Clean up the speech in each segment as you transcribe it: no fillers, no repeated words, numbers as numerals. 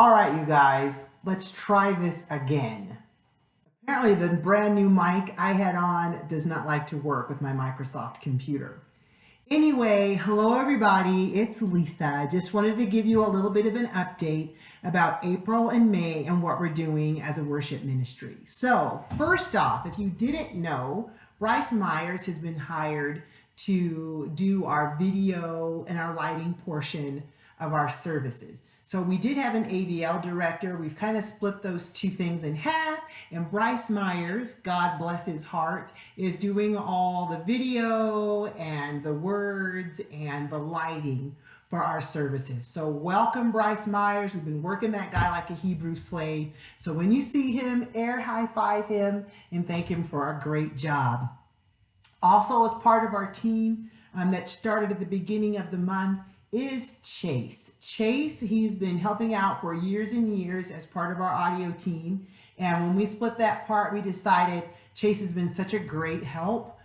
All right, you guys, let's try this again. Apparently, the brand new mic I had on does not like to work with my Microsoft computer. Anyway, hello everybody, it's Lisa. Just wanted to give you a little bit of an update about April and May and what we're doing as a worship ministry. So, first off, if you didn't know, Bryce Myers has been hired to do our video and our lighting portion of our services. So we did have an AVL director. We've kind of split those two things in half, and Bryce Myers, God bless his heart, is doing all the video and the words and the lighting for our services. So welcome, Bryce Myers. We've been working that guy like a Hebrew slave. So when you see him, air high five him and thank him for a great job. Also, as part of our team that started at the beginning of the month, is Chase. Chase, he's been helping out for years and years as part of our audio team. And when we split that part, we decided Chase has been such a great help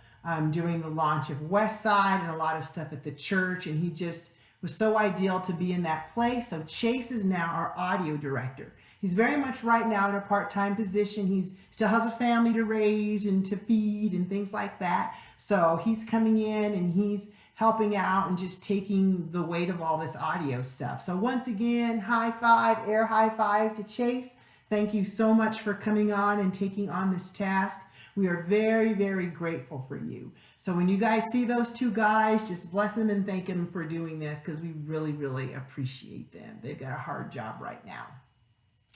during the launch of Westside and a lot of stuff at the church. And he just was so ideal to be in that place. So Chase is now our audio director. He's very much right now in a part-time position. He's still has a family to raise and to feed and things like that. So he's coming in and he's helping out and just taking the weight of all this audio stuff. So once again, high five, air high five to Chase. Thank you so much for coming on and taking on this task. We are very, very grateful for you. So when you guys see those two guys, just bless them and thank them for doing this because we really, really appreciate them. They've got a hard job right now.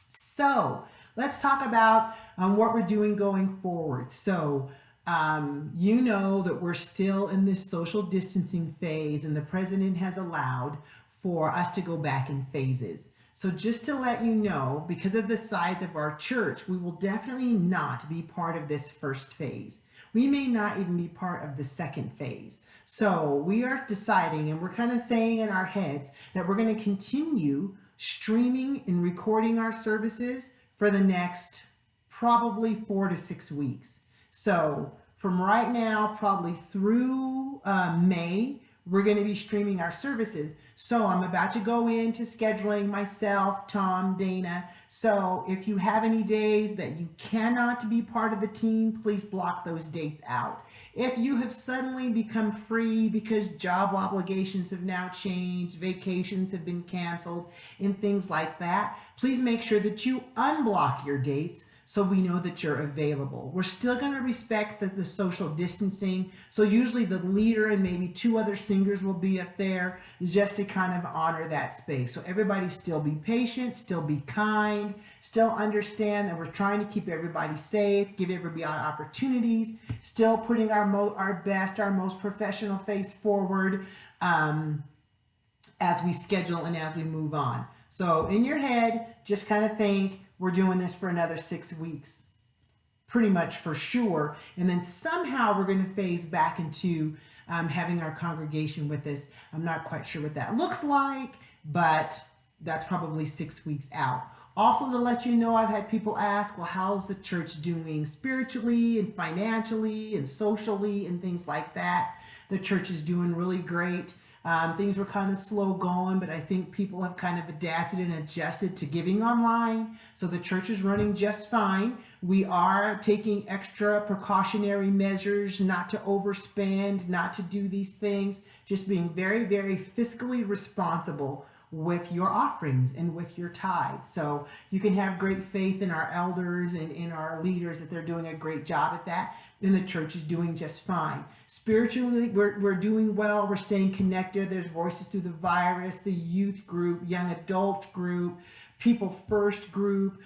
So let's talk about what we're doing going forward. So you know that we're still in this social distancing phase, and the president has allowed for us to go back in phases. So just to let you know, because of the size of our church, we will definitely not be part of this first phase. We may not even be part of the second phase. So we are deciding, and we're kind of saying in our heads, that we're going to continue streaming and recording our services for the next probably 4 to 6 weeks. So from right now, probably through May, we're going to be streaming our services. So I'm about to go into scheduling myself, Tom, Dana. So if you have any days that you cannot be part of the team, please block those dates out. If you have suddenly become free because job obligations have now changed, vacations have been canceled, and things like that, please make sure that you unblock your dates so we know that you're available. We're still going to respect the social distancing. So usually the leader and maybe 2 other singers will be up there just to kind of honor that space. So everybody still be patient, still be kind, still understand that we're trying to keep everybody safe, give everybody opportunities, still putting our best, our most professional face forward as we schedule and as we move on. So in your head, just kind of think, we're doing this for another 6 weeks, pretty much for sure. And then somehow we're going to phase back into having our congregation with us. I'm not quite sure what that looks like, but that's probably 6 weeks out. Also, to let you know, I've had people ask, well, how's the church doing spiritually and financially and socially and things like that? The church is doing really great. Things were kind of slow going, but I think people have kind of adapted and adjusted to giving online. So the church is running just fine. We are taking extra precautionary measures not to overspend, not to do these things, just being very, very fiscally responsible with your offerings and with your tithe. So you can have great faith in our elders and in our leaders that they're doing a great job at that. And the church is doing just fine. Spiritually, we're doing well. We're staying connected. There's Voices Through the Virus, the youth group, young adult group, People First group,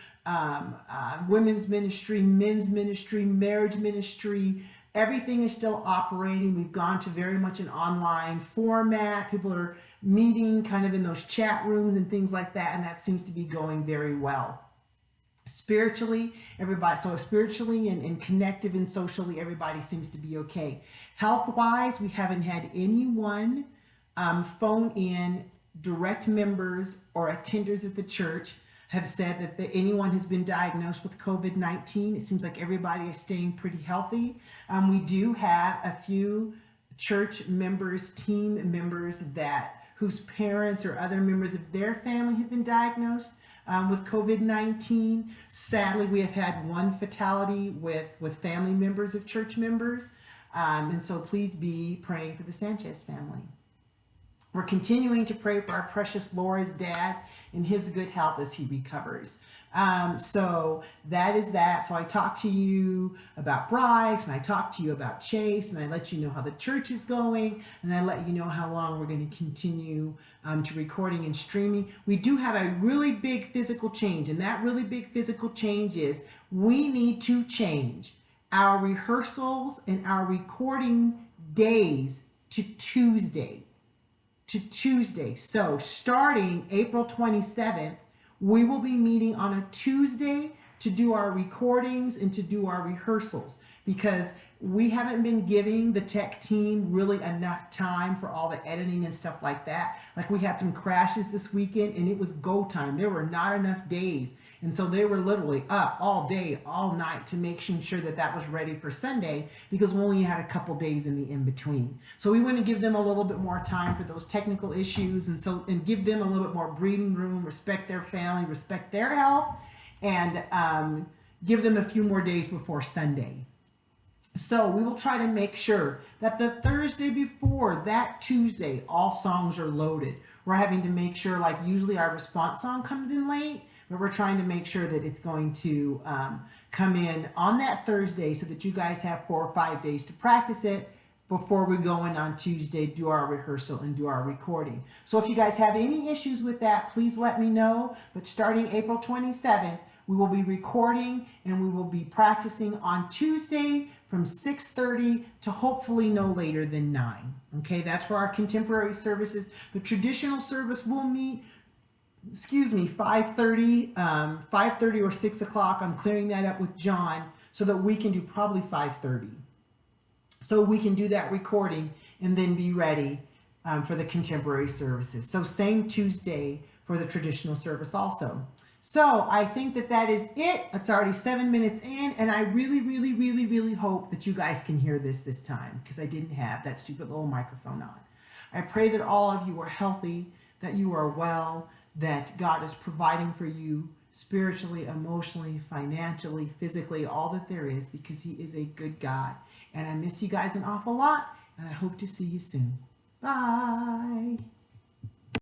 women's ministry, men's ministry, marriage ministry. Everything is still operating. We've gone to very much an online format. People are meeting kind of in those chat rooms and things like that, and that seems to be going very well. Spiritually, everybody, so spiritually and connective and socially, everybody seems to be okay. Health-wise, we haven't had anyone phone in, direct members or attenders at the church have said that anyone has been diagnosed with COVID-19. It seems like everybody is staying pretty healthy. We do have a few church members, team members whose parents or other members of their family have been diagnosed. with COVID-19. Sadly, we have had one fatality with family members of church members. And so please be praying for the Sanchez family. We're continuing to pray for our precious Laura's dad and his good health as he recovers. So that is that. So I talked to you about Bryce, and I talked to you about Chase, and I let you know how the church is going, and I let you know how long we're going to continue to recording and streaming. We do have a really big physical change, and that really big physical change is we need to change our rehearsals and our recording days to Tuesday. So starting April 27th, we will be meeting on a Tuesday to do our recordings and to do our rehearsals, because we haven't been giving the tech team really enough time for all the editing and stuff like that. Like, we had some crashes this weekend and it was go time. There were not enough days. And so they were literally up all day, all night to making sure that that was ready for Sunday, because we only had a couple days in the in-between. So we want to give them a little bit more time for those technical issues, and give them a little bit more breathing room, respect their family, respect their health, and give them a few more days before Sunday. So we will try to make sure that the Thursday before that Tuesday, all songs are loaded. We're having to make sure, like, usually our response song comes in late, but we're trying to make sure that it's going to come in on that Thursday so that you guys have 4 or 5 days to practice it before we go in on Tuesday, do our rehearsal and do our recording. So if you guys have any issues with that, please let me know. But starting April 27th, we will be recording and we will be practicing on Tuesday from 6:30 to hopefully no later than 9. Okay, that's for our contemporary services. The traditional service will meet, 5:30 or 6 o'clock. I'm clearing that up with John so that we can do probably 5:30. So we can do that recording and then be ready for the contemporary services. So same Tuesday for the traditional service also. So I think that that is it. It's already 7 minutes in, and I really, really, really, really hope that you guys can hear this time, because I didn't have that stupid little microphone on. I pray that all of you are healthy, that you are well, that God is providing for you spiritually, emotionally, financially, physically, all that there is, because He is a good God. And I miss you guys an awful lot, and I hope to see you soon. Bye.